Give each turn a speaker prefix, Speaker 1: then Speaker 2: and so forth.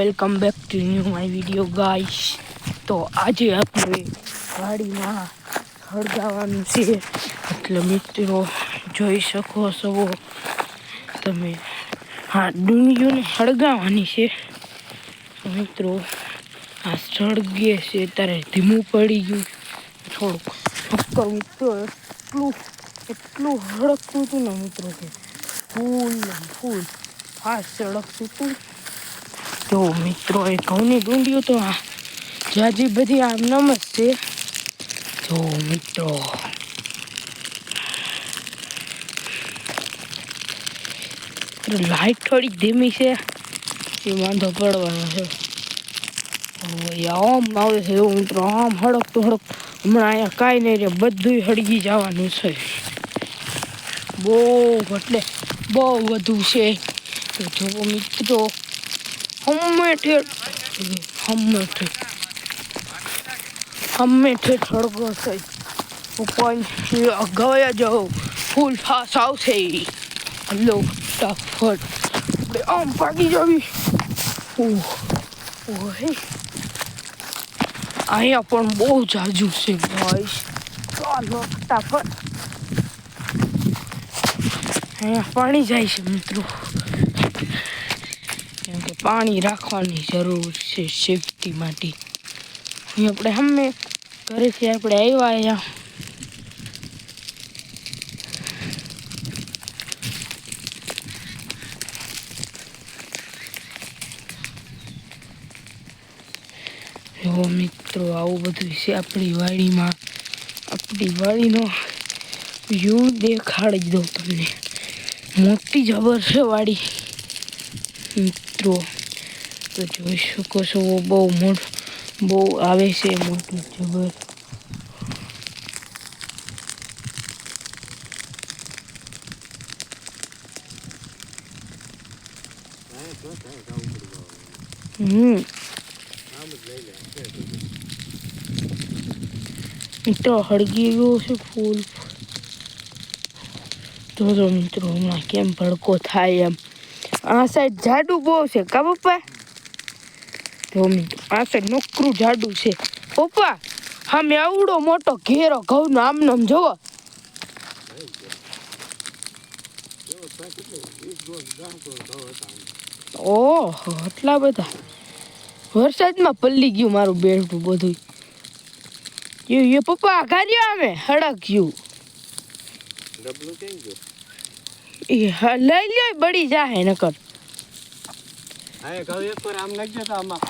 Speaker 1: Welcome back to new my video guys. તો આજે આપણે ગાડીમાં સળગાવવાનું છે, એટલે મિત્રો જોઈ શકો છો તમે। હા, ડુંગળીઓને સળગાવવાની છે મિત્રો। આ સળગે છે ત્યારે ધીમું પડી ગયું થોડુંક મિત્રો। એટલું હળગતું હતું ને મિત્રો કે ફૂલ ફાસ્ટ સળગતું હતું। તો મિત્રો એ ઘઉંની ડુંડીઓ તો જાજી બધી આમ નમ જ છે। તો મિત્રો લાઈટ થોડી ધીમી છે, એ વાંધો પડવાનો છે। આમ આવે છે એવું મિત્રો, આમ હળગતું હમણાં અહીંયા કાંઈ નહીં રે, બધું સળગી જવાનું છે। બહુ એટલે બહુ વધુ છે। તો જુઓ મિત્રો, હમે ઠેઠ સળગો છે। ગયા જાઓ, ફૂલ ફાસ આવશે। હલો ફટાફટ આપણે આમ ભાગી જવી। અહીંયા પણ બહુ જાજુ છે ગાઈસ, ચાલો ફટાફટ। અહીંયા પાણી જાય છે મિત્રો, કેમ કે પાણી રાખવાની જરૂર છે સેફટી માટે। અહીં આપણે ઘરેથી આપણે આવ્યા અહીંયા, જો મિત્રો આવું બધું છે આપણી વાડીમાં। આપણી વાડીનો વ્યૂ દેખાડી દઉં તમને, મોટી જબર છે વાડી મિત્રો। તો જોઈ શકો છો બહુ આવે છે મોટું જબર। મિત્રો હળગી ગયું છે ફૂલ। જો મિત્રો હમણાં કેમ ભડકો થાય એમ। આ સાઈડ જાડું બહુ છે કા પપ્પા? તો મિત્રો આ સાઈડ નોકરું જાડું છે પપ્પા। હા, મેં આવડો મોટો ઘેરો ઘઉંનો આમનો જોવો। ઓહો, એટલા બધા વરસાદમાં પલ્લી ગયું મારું બેઠું બધું। એ પપ્પા ગાર્યો અમે હળગ્યું, લઈ લ્યો બળી જાહે નકર।
Speaker 2: આમ નાખજો તો આમાં